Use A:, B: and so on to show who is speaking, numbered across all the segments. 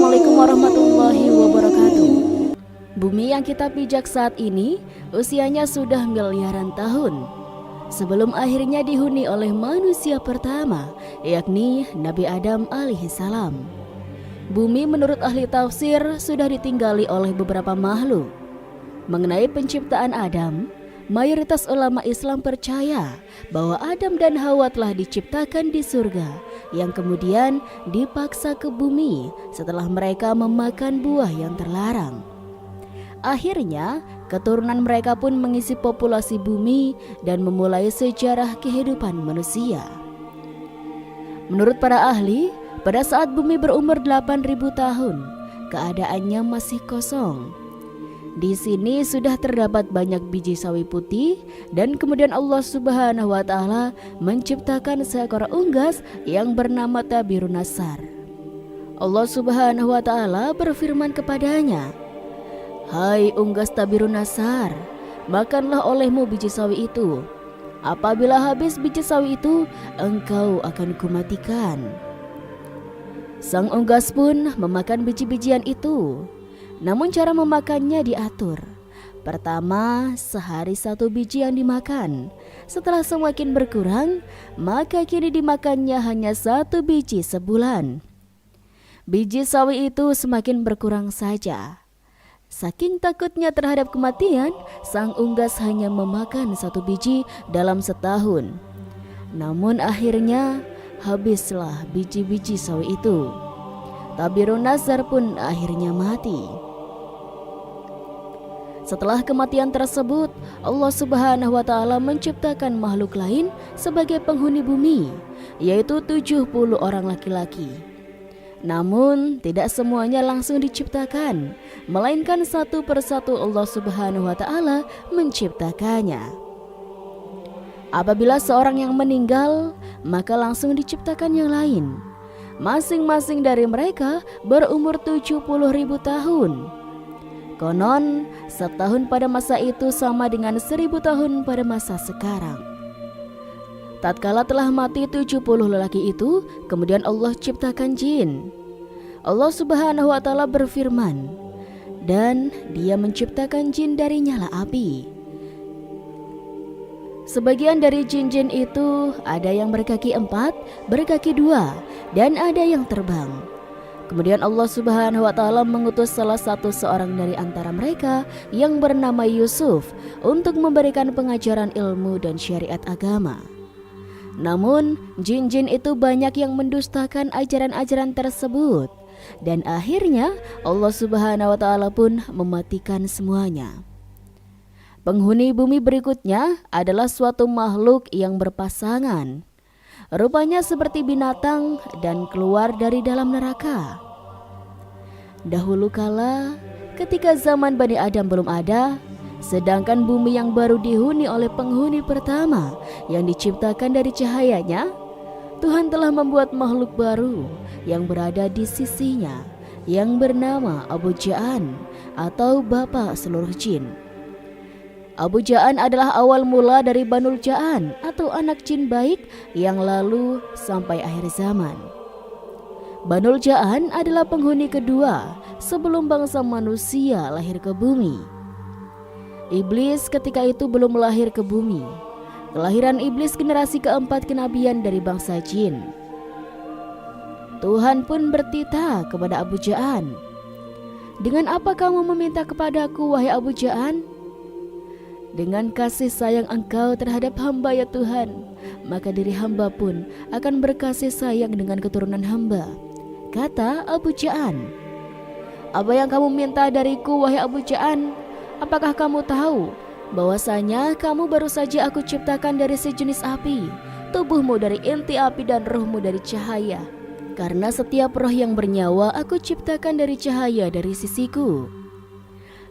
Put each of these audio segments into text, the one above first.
A: Assalamualaikum warahmatullahi wabarakatuh. Bumi yang kita pijak saat ini usianya sudah miliaran tahun. Sebelum akhirnya dihuni oleh manusia pertama, yakni Nabi Adam alaihissalam. Bumi menurut ahli tafsir sudah ditinggali oleh beberapa makhluk. Mengenai penciptaan Adam, mayoritas ulama Islam percaya bahwa Adam dan Hawa telah diciptakan di surga, yang kemudian dipaksa ke bumi setelah mereka memakan buah yang terlarang. Akhirnya, keturunan mereka pun mengisi populasi bumi dan memulai sejarah kehidupan manusia. Menurut para ahli, pada saat bumi berumur 8.000 tahun, keadaannya masih kosong. Di sini sudah terdapat banyak biji sawi putih dan kemudian Allah Subhanahu wa taala menciptakan seekor unggas yang bernama Tabirun Nasar. Allah Subhanahu wa taala berfirman kepadanya, "Hai unggas Tabirun Nasar, makanlah olehmu biji sawi itu. Apabila habis biji sawi itu, engkau akan kumatikan." Sang unggas pun memakan biji-bijian itu. Namun cara memakannya diatur. Pertama, sehari 1 biji yang dimakan. Setelah semakin berkurang, maka kini dimakannya hanya 1 biji sebulan. Biji sawi itu semakin berkurang saja. Saking takutnya terhadap kematian, sang unggas hanya memakan 1 biji dalam setahun. Namun akhirnya habislah biji-biji sawi itu. Tabirun Nasar pun akhirnya mati. Setelah kematian tersebut, Allah Subhanahu wa taala menciptakan makhluk lain sebagai penghuni bumi, yaitu 70 orang laki-laki. Namun, tidak semuanya langsung diciptakan, melainkan satu persatu Allah Subhanahu wa taala menciptakannya. Apabila seorang yang meninggal, maka langsung diciptakan yang lain. Masing-masing dari mereka berumur 70.000 tahun. Konon, setahun pada masa itu sama dengan 1000 tahun pada masa sekarang. Tatkala telah mati 70 lelaki itu, kemudian Allah ciptakan jin. Allah Subhanahu wa taala berfirman, "Dan Dia menciptakan jin dari nyala api." Sebagian dari jin-jin itu ada yang berkaki 4, berkaki 2, dan ada yang terbang. Kemudian Allah Subhanahu wa taala mengutus salah seorang dari antara mereka yang bernama Yusuf untuk memberikan pengajaran ilmu dan syariat agama. Namun, jin-jin itu banyak yang mendustakan ajaran-ajaran tersebut dan akhirnya Allah Subhanahu wa taala pun mematikan semuanya. Penghuni bumi berikutnya adalah suatu makhluk yang berpasangan. Rupanya seperti binatang dan keluar dari dalam neraka. Dahulu kala, ketika zaman Bani Adam belum ada, sedangkan bumi yang baru dihuni oleh penghuni pertama yang diciptakan dari cahayanya, Tuhan telah membuat makhluk baru yang berada di sisinya yang bernama Abu Ja'an atau Bapa seluruh jin. Abu Ja'an adalah awal mula dari Banul Ja'an atau anak jin baik yang lalu sampai akhir zaman. Banul Ja'an adalah penghuni kedua sebelum bangsa manusia lahir ke bumi. Iblis ketika itu belum lahir ke bumi. Kelahiran iblis generasi keempat kenabian dari bangsa jin. Tuhan pun bertitah kepada Abu Ja'an, "Dengan apa kamu meminta kepadaku, wahai Abu Ja'an?" "Dengan kasih sayang engkau terhadap hamba ya Tuhan, maka diri hamba pun akan berkasih sayang dengan keturunan hamba," kata Abu Ja'an. "Apa yang kamu minta dariku, wahai Abu Ja'an? Apakah kamu tahu bahwasanya kamu baru saja aku ciptakan dari sejenis api, tubuhmu dari inti api dan rohmu dari cahaya. Karena setiap roh yang bernyawa aku ciptakan dari cahaya dari sisiku.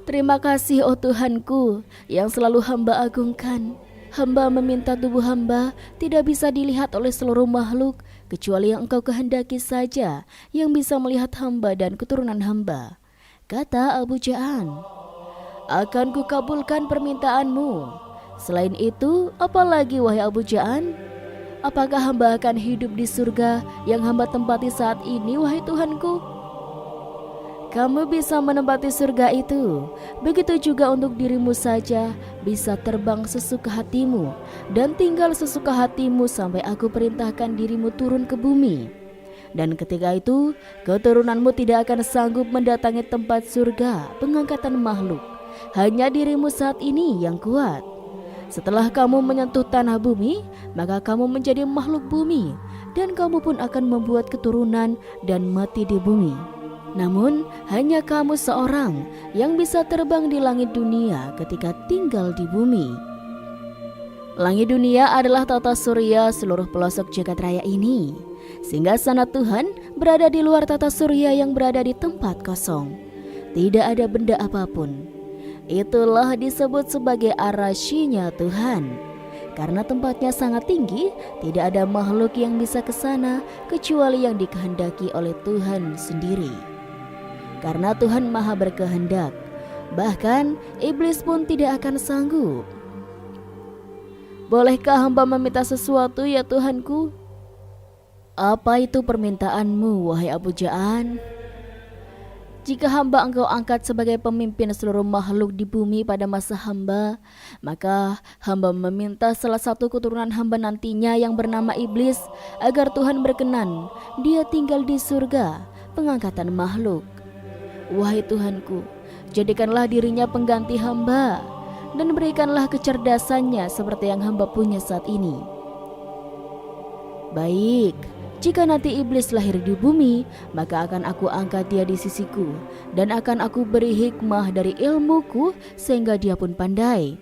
A: Terima kasih, oh Tuhanku, yang selalu hamba agungkan. Hamba meminta tubuh hamba tidak bisa dilihat oleh seluruh makhluk, kecuali yang engkau kehendaki saja yang bisa melihat hamba dan keturunan hamba," kata Abu Ja'an. "Akan kukabulkan permintaanmu. Selain itu, apalagi wahai Abu Ja'an? Apakah hamba akan hidup di surga yang hamba tempati saat ini, wahai Tuhanku?" kamu bisa menempati surga itu. Begitu juga untuk dirimu saja, bisa terbang sesuka hatimu dan tinggal sesuka hatimu sampai aku perintahkan dirimu turun ke bumi. Dan ketika itu, keturunanmu tidak akan sanggup mendatangi tempat surga pengangkatan makhluk. Hanya dirimu saat ini yang kuat. Setelah kamu menyentuh tanah bumi, maka kamu menjadi makhluk bumi, dan kamu pun akan membuat keturunan dan mati di bumi. Namun, hanya kamu seorang yang bisa terbang di langit dunia ketika tinggal di bumi. Langit dunia adalah tata surya seluruh pelosok jagat raya ini. Singgasana Tuhan berada di luar tata surya yang berada di tempat kosong. Tidak ada benda apapun. Itulah disebut sebagai arasy-Nya Tuhan. Karena tempatnya sangat tinggi, tidak ada makhluk yang bisa ke sana kecuali yang dikehendaki oleh Tuhan sendiri. Karena Tuhan Maha berkehendak, bahkan iblis pun tidak akan sanggup. Bolehkah hamba meminta sesuatu ya Tuhanku? Apa itu permintaanmu, wahai Abu Ja'an? Jika hamba engkau angkat sebagai pemimpin seluruh makhluk di bumi pada masa hamba, maka hamba meminta salah satu keturunan hamba nantinya yang bernama iblis, agar Tuhan berkenan dia tinggal di surga pengangkatan makhluk. Wahai Tuhanku, jadikanlah dirinya pengganti hamba, dan berikanlah kecerdasannya seperti yang hamba punya saat ini. Baik, jika nanti iblis lahir di bumi, maka akan aku angkat dia di sisiku, dan akan aku beri hikmah dari ilmuku sehingga dia pun pandai.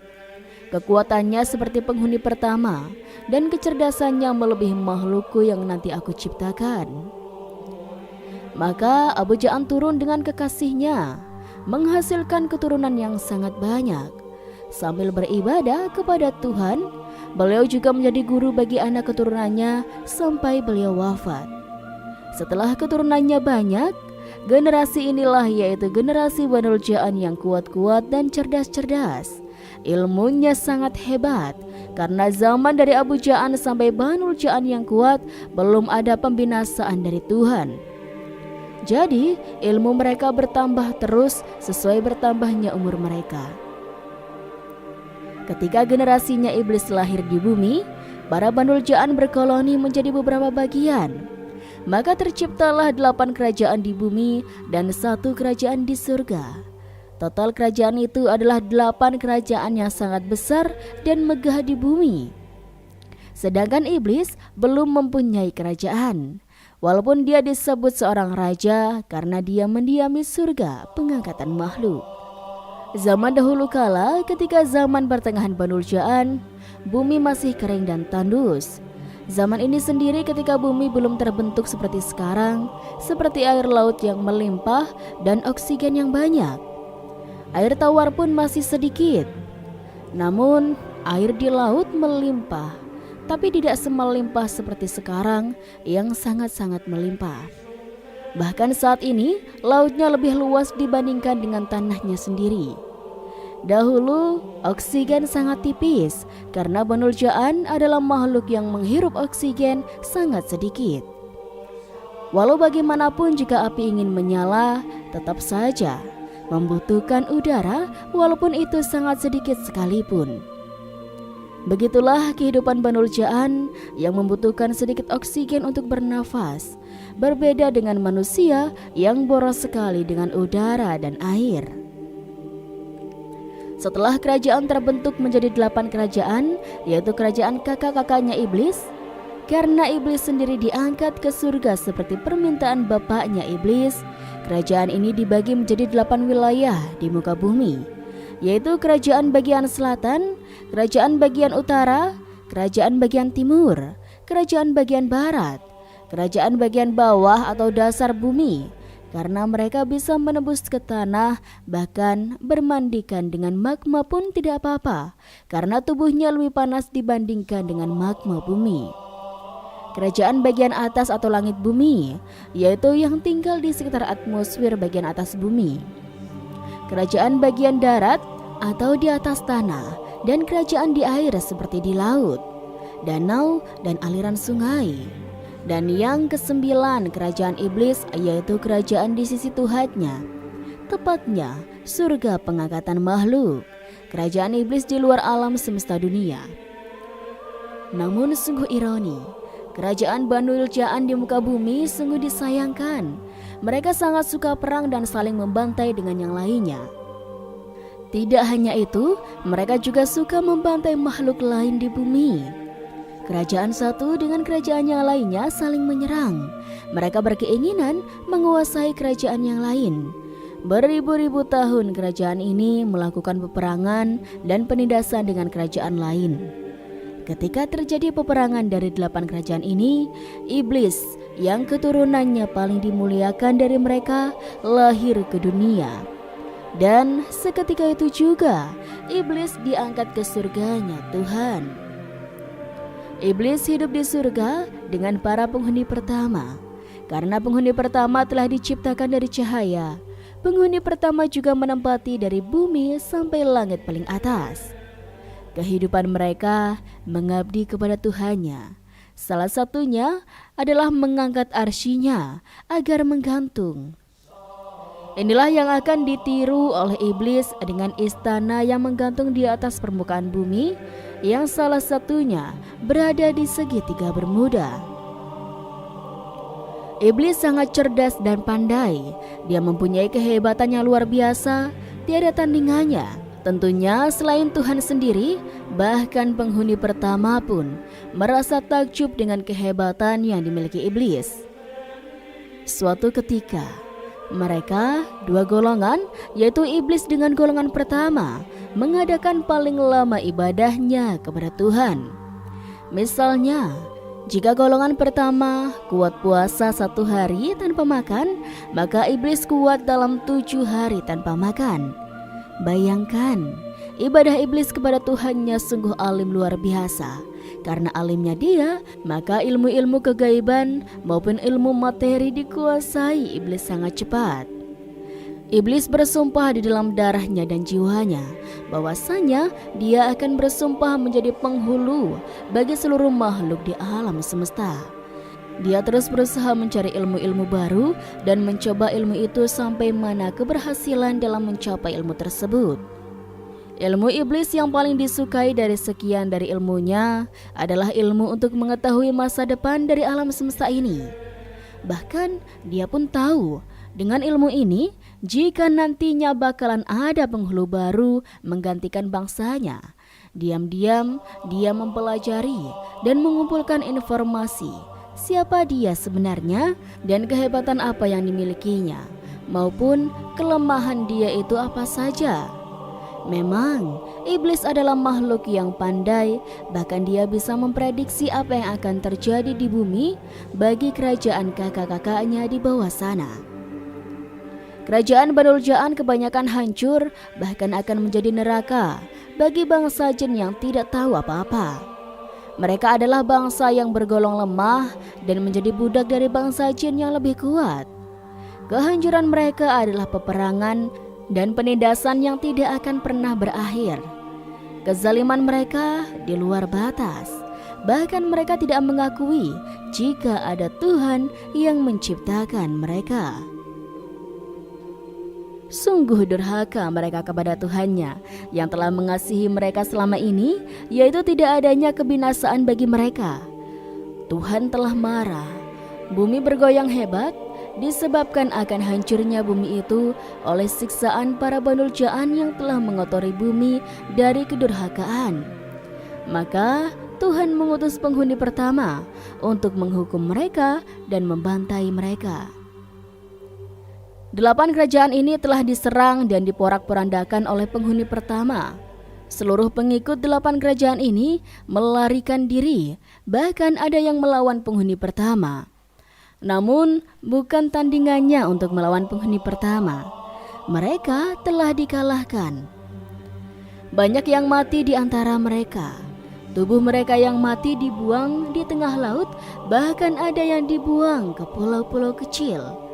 A: Kekuatannya seperti penghuni pertama, dan kecerdasannya melebihi makhlukku yang nanti aku ciptakan. Maka Abu Ja'an turun dengan kekasihnya, menghasilkan keturunan yang sangat banyak. Sambil beribadah kepada Tuhan, beliau juga menjadi guru bagi anak keturunannya sampai beliau wafat. Setelah keturunannya banyak, generasi inilah yaitu generasi Banul Ja'an yang kuat-kuat dan cerdas-cerdas. Ilmunya sangat hebat, karena zaman dari Abu Ja'an sampai Banul Ja'an yang kuat belum ada pembinasaan dari Tuhan. Jadi ilmu mereka bertambah terus sesuai bertambahnya umur mereka. Ketika generasinya iblis lahir di bumi, para Banul Ja'an berkoloni menjadi beberapa bagian. Maka terciptalah 8 kerajaan di bumi dan 1 kerajaan di surga. Total kerajaan itu adalah 8 kerajaan yang sangat besar dan megah di bumi. Sedangkan iblis belum mempunyai kerajaan, walaupun dia disebut seorang raja karena dia mendiami surga pengangkatan makhluk. Zaman dahulu kala, ketika zaman pertengahan Banul Ja'an, bumi masih kering dan tandus. Zaman ini sendiri ketika bumi belum terbentuk seperti sekarang, seperti air laut yang melimpah dan oksigen yang banyak. Air tawar pun masih sedikit. Namun, air di laut melimpah, tapi tidak semelimpah seperti sekarang yang sangat-sangat melimpah. Bahkan saat ini, lautnya lebih luas dibandingkan dengan tanahnya sendiri. Dahulu, oksigen sangat tipis karena Banul Ja'an adalah makhluk yang menghirup oksigen sangat sedikit. Walau bagaimanapun jika api ingin menyala, tetap saja membutuhkan udara walaupun itu sangat sedikit sekalipun. Begitulah kehidupan Banul Ja'an yang membutuhkan sedikit oksigen untuk bernafas, berbeda dengan manusia yang boros sekali dengan udara dan air. Setelah kerajaan terbentuk menjadi 8 kerajaan, yaitu kerajaan kakak-kakaknya iblis, karena iblis sendiri diangkat ke surga seperti permintaan bapaknya iblis, kerajaan ini dibagi menjadi 8 wilayah di muka bumi, yaitu kerajaan bagian selatan, kerajaan bagian utara, kerajaan bagian timur, kerajaan bagian barat, kerajaan bagian bawah atau dasar bumi, karena mereka bisa menembus ke tanah, bahkan bermandikan dengan magma pun tidak apa-apa, karena tubuhnya lebih panas dibandingkan dengan magma bumi. Kerajaan bagian atas atau langit bumi, yaitu yang tinggal di sekitar atmosfer bagian atas bumi. Kerajaan bagian darat atau di atas tanah, dan kerajaan di air seperti di laut, danau, dan aliran sungai. Dan yang ke-9 kerajaan iblis, yaitu kerajaan di sisi Tuhannya, tepatnya surga pengangkatan makhluk, kerajaan iblis di luar alam semesta dunia. Namun sungguh ironi, kerajaan Banu Ja'an di muka bumi sungguh disayangkan. Mereka sangat suka perang dan saling membantai dengan yang lainnya. Tidak hanya itu, mereka juga suka membantai makhluk lain di bumi. Kerajaan satu dengan kerajaan yang lainnya saling menyerang. Mereka berkeinginan menguasai kerajaan yang lain. Beribu-ribu tahun kerajaan ini melakukan peperangan dan penindasan dengan kerajaan lain. Ketika terjadi peperangan dari 8 kerajaan ini, iblis yang keturunannya paling dimuliakan dari mereka lahir ke dunia. Dan seketika itu juga iblis diangkat ke surganya Tuhan. Iblis hidup di surga dengan para penghuni pertama. Karena penghuni pertama telah diciptakan dari cahaya, penghuni pertama juga menempati dari bumi sampai langit paling atas. Kehidupan mereka mengabdi kepada Tuhannya. Salah satunya adalah mengangkat arsy-Nya agar menggantung. Inilah yang akan ditiru oleh iblis dengan istana yang menggantung di atas permukaan bumi, yang salah satunya berada di segitiga Bermuda. Iblis sangat cerdas dan pandai. Dia mempunyai kehebatan yang luar biasa, tiada tandingannya. Tentunya selain Tuhan sendiri, bahkan penghuni pertama pun merasa takjub dengan kehebatan yang dimiliki iblis. Suatu ketika, mereka, 2 golongan, yaitu iblis dengan golongan pertama, mengadakan paling lama ibadahnya kepada Tuhan. Misalnya, jika golongan pertama kuat puasa 1 hari tanpa makan, maka iblis kuat dalam 7 hari tanpa makan. Bayangkan, ibadah iblis kepada Tuhannya sungguh alim luar biasa. Karena alimnya dia, maka ilmu-ilmu kegaiban maupun ilmu materi dikuasai iblis sangat cepat. Iblis bersumpah di dalam darahnya dan jiwanya bahwasanya dia akan bersumpah menjadi penghulu bagi seluruh makhluk di alam semesta. Dia terus berusaha mencari ilmu-ilmu baru dan mencoba ilmu itu sampai mana keberhasilan dalam mencapai ilmu tersebut. Ilmu iblis yang paling disukai dari sekian dari ilmunya adalah ilmu untuk mengetahui masa depan dari alam semesta ini. Bahkan dia pun tahu dengan ilmu ini, jika nantinya bakalan ada penghulu baru menggantikan bangsanya. Diam-diam dia mempelajari dan mengumpulkan informasi siapa dia sebenarnya dan kehebatan apa yang dimilikinya, maupun kelemahan dia itu apa saja. Memang, iblis adalah makhluk yang pandai, bahkan dia bisa memprediksi apa yang akan terjadi di bumi bagi kerajaan kakak-kakaknya di bawah sana. Kerajaan Banu Ja'an kebanyakan hancur, bahkan akan menjadi neraka bagi bangsa jin yang tidak tahu apa-apa. Mereka adalah bangsa yang bergolong lemah dan menjadi budak dari bangsa jin yang lebih kuat. Kehancuran mereka adalah peperangan dan penindasan yang tidak akan pernah berakhir. Kezaliman mereka di luar batas. Bahkan mereka tidak mengakui jika ada Tuhan yang menciptakan mereka. Sungguh durhaka mereka kepada Tuhannya yang telah mengasihi mereka selama ini, yaitu tidak adanya kebinasaan bagi mereka. Tuhan telah marah. Bumi bergoyang hebat disebabkan akan hancurnya bumi itu oleh siksaan para Banu Ja'an yang telah mengotori bumi dari kedurhakaan. Maka Tuhan mengutus penghuni pertama untuk menghukum mereka dan membantai mereka. 8 kerajaan ini telah diserang dan diporak-porandakan oleh penghuni pertama. Seluruh pengikut 8 kerajaan ini melarikan diri, bahkan ada yang melawan penghuni pertama. Namun bukan tandingannya untuk melawan penghuni pertama. Mereka telah dikalahkan. Banyak yang mati di antara mereka. Tubuh mereka yang mati dibuang di tengah laut, bahkan ada yang dibuang ke pulau-pulau kecil.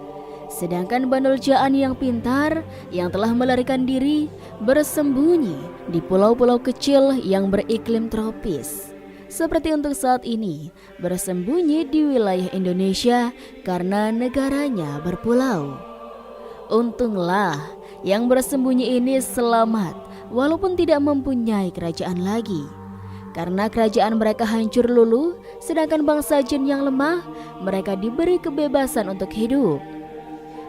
A: Sedangkan Banu Ja'an yang pintar, yang telah melarikan diri, bersembunyi di pulau-pulau kecil yang beriklim tropis. Seperti untuk saat ini, bersembunyi di wilayah Indonesia karena negaranya berpulau. Untunglah yang bersembunyi ini selamat walaupun tidak mempunyai kerajaan lagi. Karena kerajaan mereka hancur luluh, sedangkan bangsa jin yang lemah, mereka diberi kebebasan untuk hidup.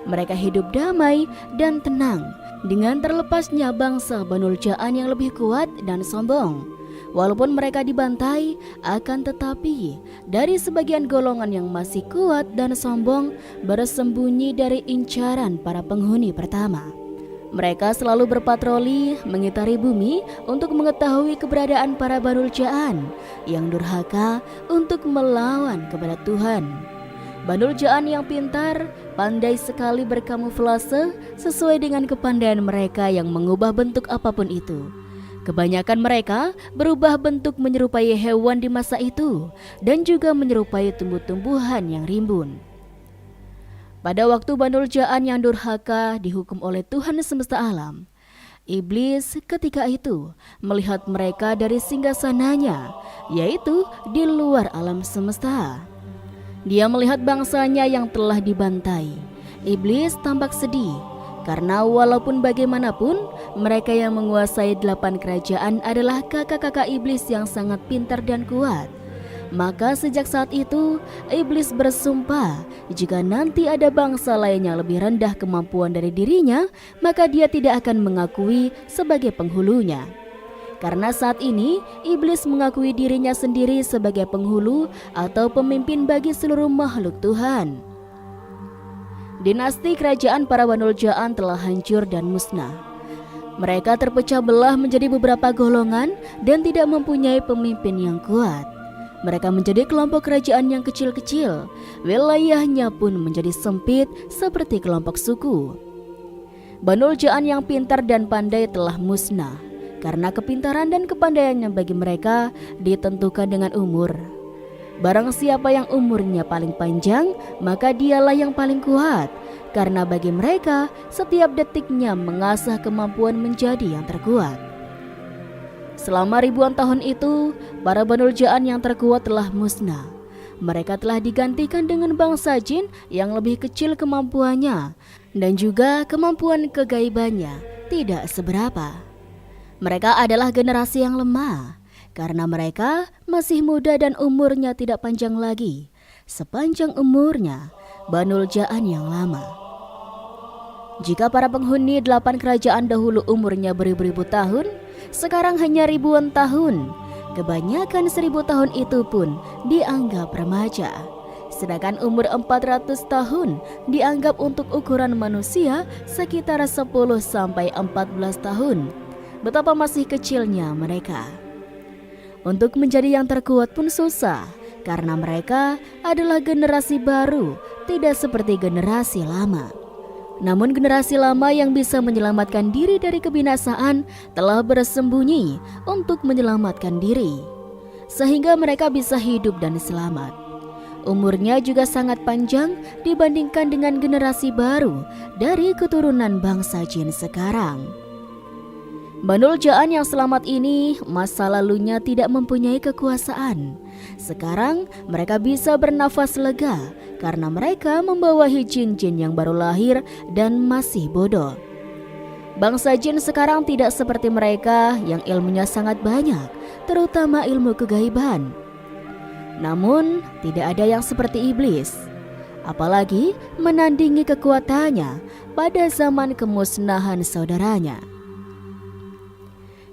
A: Mereka hidup damai dan tenang dengan terlepasnya bangsa Banul Jaan yang lebih kuat dan sombong. Walaupun mereka dibantai, akan tetapi dari sebagian golongan yang masih kuat dan sombong bersembunyi dari incaran para penghuni pertama. Mereka selalu berpatroli mengitari bumi untuk mengetahui keberadaan para Banul Jaan yang durhaka untuk melawan kepada Tuhan. Banul Jaan yang pintar, pandai sekali berkamuflase sesuai dengan kepandaian mereka yang mengubah bentuk apapun itu. Kebanyakan mereka berubah bentuk menyerupai hewan di masa itu dan juga menyerupai tumbuh-tumbuhan yang rimbun. Pada waktu Banul Jaan yang durhaka dihukum oleh Tuhan semesta alam, iblis ketika itu melihat mereka dari singgasananya, yaitu di luar alam semesta. Dia melihat bangsanya yang telah dibantai. Iblis tampak sedih, karena walaupun bagaimanapun mereka yang menguasai 8 kerajaan adalah kakak-kakak iblis yang sangat pintar dan kuat. Maka sejak saat itu iblis bersumpah jika nanti ada bangsa lain yang lebih rendah kemampuan dari dirinya, maka dia tidak akan mengakui sebagai penghulunya. Karena saat ini iblis mengakui dirinya sendiri sebagai penghulu atau pemimpin bagi seluruh makhluk Tuhan. Dinasti kerajaan para Banul Jaan telah hancur dan musnah. Mereka terpecah belah menjadi beberapa golongan dan tidak mempunyai pemimpin yang kuat. Mereka menjadi kelompok kerajaan yang kecil-kecil. Wilayahnya pun menjadi sempit seperti kelompok suku. Banul Jaan yang pintar dan pandai telah musnah karena kepintaran dan kepandaiannya bagi mereka ditentukan dengan umur. Barang siapa yang umurnya paling panjang, maka dialah yang paling kuat. Karena bagi mereka, setiap detiknya mengasah kemampuan menjadi yang terkuat. Selama ribuan tahun itu, para Banul Jaan yang terkuat telah musnah. Mereka telah digantikan dengan bangsa jin yang lebih kecil kemampuannya, dan juga kemampuan kegaibannya tidak seberapa. Mereka adalah generasi yang lemah, karena mereka masih muda dan umurnya tidak panjang lagi, sepanjang umurnya Banul Jaan yang lama. Jika para penghuni 8 kerajaan dahulu umurnya beribu-ribu tahun, sekarang hanya ribuan tahun. Kebanyakan 1000 tahun itu pun dianggap remaja. Sedangkan umur 400 tahun dianggap untuk ukuran manusia sekitar 10-14 tahun. Betapa masih kecilnya mereka. Untuk menjadi yang terkuat pun susah, karena mereka adalah generasi baru, tidak seperti generasi lama. Namun generasi lama yang bisa menyelamatkan diri dari kebinasaan telah bersembunyi untuk menyelamatkan diri, sehingga mereka bisa hidup dan selamat. Umurnya juga sangat panjang dibandingkan dengan generasi baru dari keturunan bangsa jin sekarang. Banul Jaan yang selamat ini masa lalunya tidak mempunyai kekuasaan. Sekarang mereka bisa bernafas lega karena mereka membawahi jin-jin yang baru lahir dan masih bodoh. Bangsa jin sekarang tidak seperti mereka yang ilmunya sangat banyak, terutama ilmu kegaiban. Namun tidak ada yang seperti iblis, apalagi menandingi kekuatannya pada zaman kemusnahan saudaranya.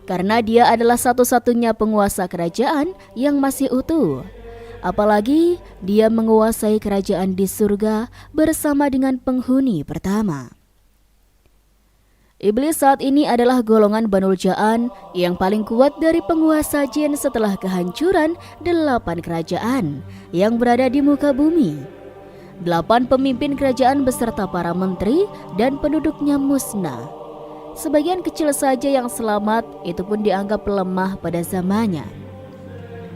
A: Karena dia adalah satu-satunya penguasa kerajaan yang masih utuh. Apalagi dia menguasai kerajaan di surga bersama dengan penghuni pertama. Iblis saat ini adalah golongan Banul Jaan yang paling kuat dari penguasa jin setelah kehancuran 8 kerajaan yang berada di muka bumi. 8 pemimpin kerajaan beserta para menteri dan penduduknya musnah. Sebagian kecil saja yang selamat, itu pun dianggap lemah pada zamannya.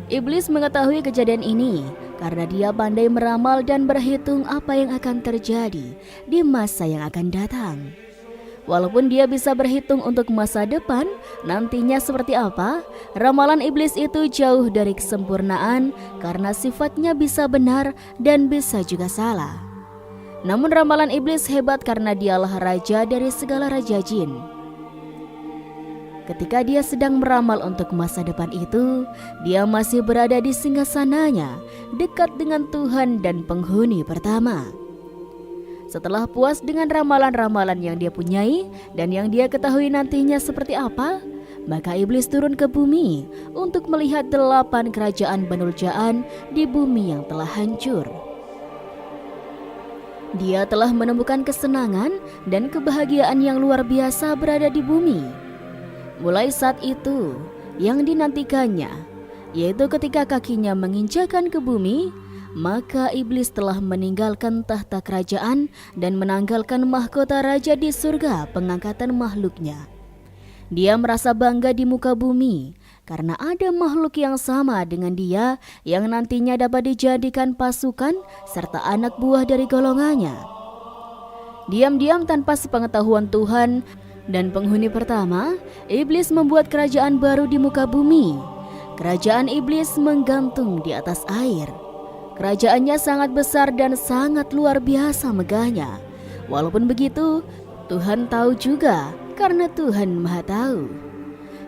A: Iblis mengetahui kejadian ini karena dia pandai meramal dan berhitung apa yang akan terjadi di masa yang akan datang. Walaupun dia bisa berhitung untuk masa depan, nantinya seperti apa, ramalan iblis itu jauh dari kesempurnaan karena sifatnya bisa benar dan bisa juga salah. Namun ramalan iblis hebat karena dialah raja dari segala raja jin. Ketika dia sedang meramal untuk masa depan itu, dia masih berada di singgasananya, dekat dengan Tuhan dan penghuni pertama. Setelah puas dengan ramalan-ramalan yang dia punyai dan yang dia ketahui nantinya seperti apa, maka iblis turun ke bumi untuk melihat 8 kerajaan Banul Jaan di bumi yang telah hancur. Dia telah menemukan kesenangan dan kebahagiaan yang luar biasa berada di bumi. Mulai saat itu, yang dinantikannya, yaitu ketika kakinya menginjakan ke bumi, maka iblis telah meninggalkan tahta kerajaan dan menanggalkan mahkota raja di surga pengangkatan makhluknya. Dia merasa bangga di muka bumi karena ada makhluk yang sama dengan dia yang nantinya dapat dijadikan pasukan serta anak buah dari golongannya. Diam-diam tanpa sepengetahuan Tuhan dan penghuni pertama, iblis membuat kerajaan baru di muka bumi. Kerajaan iblis menggantung di atas air. Kerajaannya sangat besar dan sangat luar biasa megahnya. Walaupun begitu, Tuhan tahu juga karena Tuhan Maha Tahu.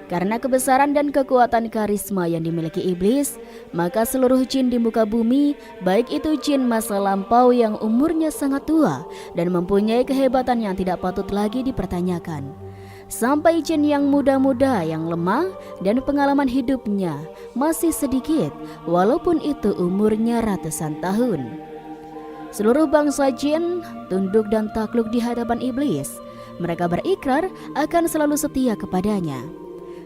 A: Karena kebesaran dan kekuatan karisma yang dimiliki iblis, maka seluruh jin di muka bumi, baik itu jin masa lampau yang umurnya sangat tua dan mempunyai kehebatan yang tidak patut lagi dipertanyakan, sampai jin yang muda-muda yang lemah dan pengalaman hidupnya masih sedikit walaupun itu umurnya ratusan tahun. Seluruh bangsa jin tunduk dan takluk di hadapan iblis. Mereka berikrar akan selalu setia kepadanya.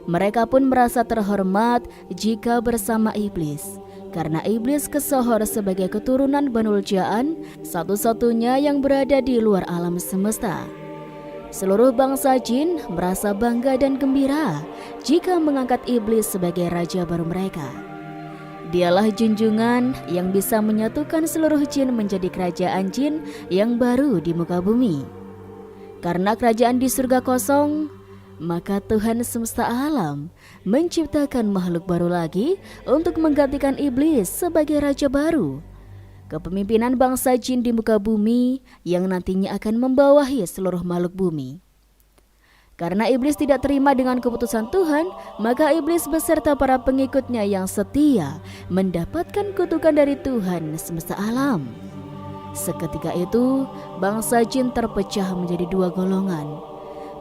A: Mereka pun merasa terhormat jika bersama iblis, karena iblis kesohor sebagai keturunan Banul Jaan, satu-satunya yang berada di luar alam semesta. Seluruh bangsa jin merasa bangga dan gembira jika mengangkat iblis sebagai raja baru mereka. Dialah junjungan yang bisa menyatukan seluruh jin menjadi kerajaan jin yang baru di muka bumi. Karena kerajaan di surga kosong, maka Tuhan semesta alam menciptakan makhluk baru lagi untuk menggantikan iblis sebagai raja baru. Kepemimpinan bangsa jin di muka bumi yang nantinya akan membawahi seluruh makhluk bumi. Karena iblis tidak terima dengan keputusan Tuhan, maka iblis beserta para pengikutnya yang setia mendapatkan kutukan dari Tuhan semesta alam. Seketika itu, bangsa jin terpecah menjadi 2 golongan,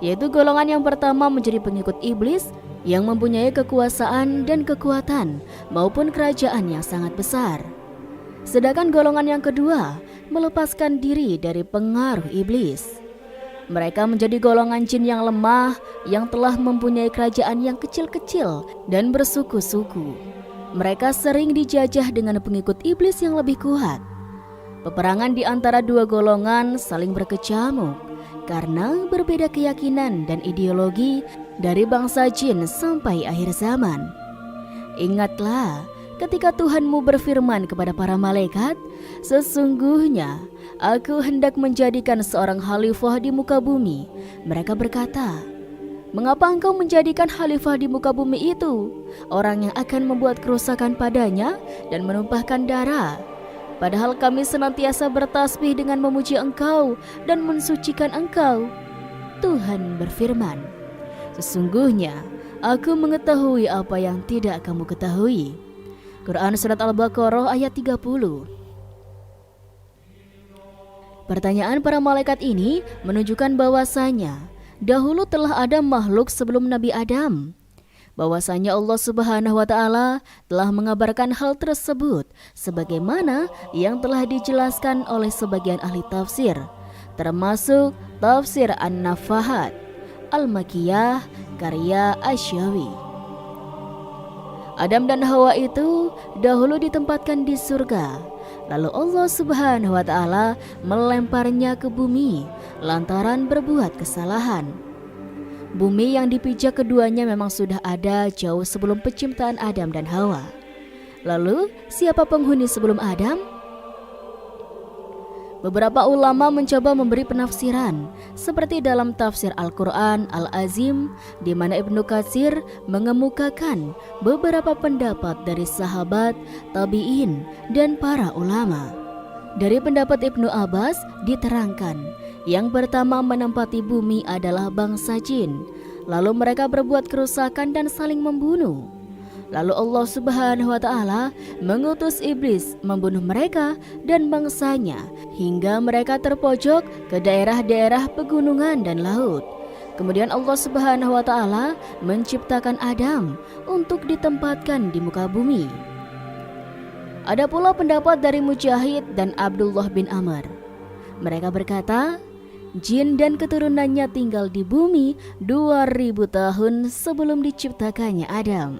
A: yaitu golongan yang pertama menjadi pengikut iblis yang mempunyai kekuasaan dan kekuatan maupun kerajaan yang sangat besar. Sedangkan golongan yang kedua melepaskan diri dari pengaruh iblis. Mereka menjadi golongan jin yang lemah yang telah mempunyai kerajaan yang kecil-kecil dan bersuku-suku. Mereka sering dijajah dengan pengikut iblis yang lebih kuat. Peperangan di antara 2 golongan saling berkecamuk karena berbeda keyakinan dan ideologi dari bangsa jin sampai akhir zaman. Ingatlah ketika Tuhanmu berfirman kepada para malaikat, "Sesungguhnya Aku hendak menjadikan seorang khalifah di muka bumi." Mereka berkata, "Mengapa engkau menjadikan khalifah di muka bumi itu orang yang akan membuat kerusakan padanya dan menumpahkan darah? Padahal kami senantiasa bertasbih dengan memuji engkau dan mensucikan engkau." Tuhan berfirman, "Sesungguhnya Aku mengetahui apa yang tidak kamu ketahui." Quran Surat Al-Baqarah ayat 30. Pertanyaan para malaikat ini menunjukkan bahwasanya dahulu telah ada makhluk sebelum Nabi Adam. Bahwasanya Allah Subhanahu wa Ta'ala telah mengabarkan hal tersebut sebagaimana yang telah dijelaskan oleh sebagian ahli tafsir, termasuk tafsir An-Nafahat Al-Makiyah karya Asyawi. Adam dan Hawa itu dahulu ditempatkan di surga, lalu Allah Subhanahu wa Ta'ala melemparnya ke bumi lantaran berbuat kesalahan. Bumi yang dipijak keduanya memang sudah ada jauh sebelum penciptaan Adam dan Hawa. Lalu, siapa penghuni sebelum Adam? Beberapa ulama mencoba memberi penafsiran, seperti dalam tafsir Al-Quran Al-Azim, di mana Ibnu Katsir mengemukakan beberapa pendapat dari sahabat, tabi'in, dan para ulama. Dari pendapat Ibnu Abbas diterangkan, yang pertama menempati bumi adalah bangsa jin. Lalu mereka berbuat kerusakan dan saling membunuh. Lalu Allah Subhanahu wa Ta'ala mengutus iblis membunuh mereka dan bangsanya hingga mereka terpojok ke daerah-daerah pegunungan dan laut. Kemudian Allah Subhanahu wa Ta'ala menciptakan Adam untuk ditempatkan di muka bumi. Ada pula pendapat dari Mujahid dan Abdullah bin Amr. Mereka berkata, jin dan keturunannya tinggal di bumi 2000 tahun sebelum diciptakannya Adam.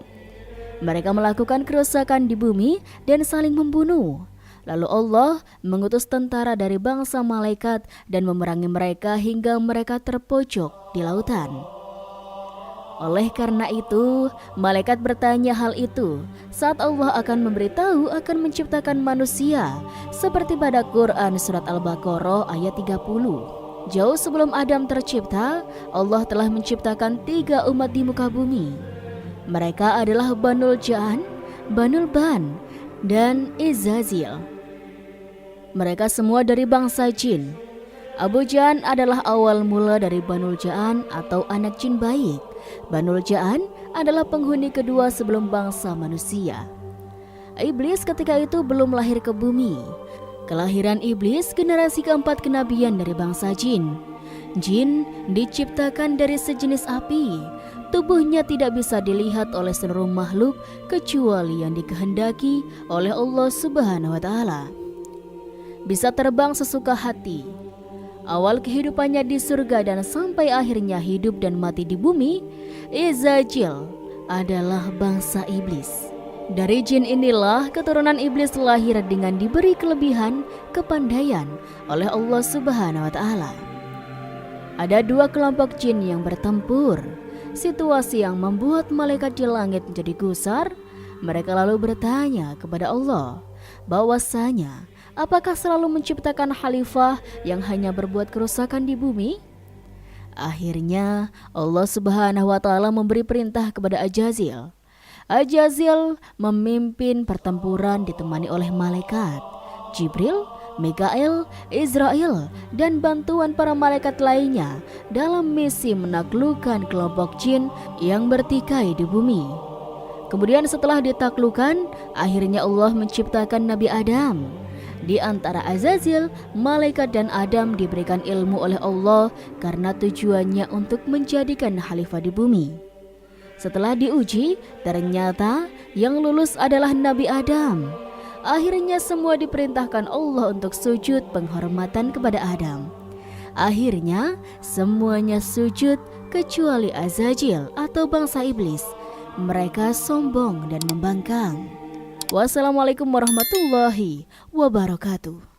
A: Mereka melakukan kerusakan di bumi dan saling membunuh. Lalu Allah mengutus tentara dari bangsa malaikat dan memerangi mereka hingga mereka terpojok di lautan. Oleh karena itu, malaikat bertanya hal itu saat Allah akan memberitahu akan menciptakan manusia, seperti pada Quran Surat Al-Baqarah ayat 30. Jauh sebelum Adam tercipta, Allah telah menciptakan 3 umat di muka bumi. Mereka adalah Banul Ja'an, Banul Ban, dan Izazil. Mereka semua dari bangsa jin. Abu Ja'an adalah awal mula dari Banul Ja'an atau anak jin baik. Banul Ja'an adalah penghuni kedua sebelum bangsa manusia. Iblis ketika itu belum lahir ke bumi. Kelahiran iblis generasi keempat kenabian dari bangsa jin. Jin diciptakan dari sejenis api. Tubuhnya tidak bisa dilihat oleh seluruh makhluk kecuali yang dikehendaki oleh Allah Subhanahu wa Ta'ala. Bisa terbang sesuka hati. Awal kehidupannya di surga dan sampai akhirnya hidup dan mati di bumi, Izazil adalah bangsa iblis. Dari jin inilah keturunan iblis lahir dengan diberi kelebihan kepandaian oleh Allah Subhanahu wa Ta'ala. Ada 2 kelompok jin yang bertempur. Situasi yang membuat malaikat di langit menjadi gusar. Mereka lalu bertanya kepada Allah bahwasanya apakah selalu menciptakan khalifah yang hanya berbuat kerusakan di bumi? Akhirnya Allah Subhanahu wa Ta'ala memberi perintah kepada Ajazil. Ajazil memimpin pertempuran ditemani oleh malaikat Jibril, Mikail, Israel, dan bantuan para malaikat lainnya dalam misi menaklukkan kelompok jin yang bertikai di bumi. Kemudian setelah ditaklukkan, akhirnya Allah menciptakan Nabi Adam. Di antara Azazil, malaikat dan Adam diberikan ilmu oleh Allah karena tujuannya untuk menjadikan khalifah di bumi. Setelah diuji, ternyata yang lulus adalah Nabi Adam. Akhirnya semua diperintahkan Allah untuk sujud penghormatan kepada Adam. Akhirnya semuanya sujud kecuali Azazil atau bangsa iblis. Mereka sombong dan membangkang. Wassalamualaikum warahmatullahi wabarakatuh.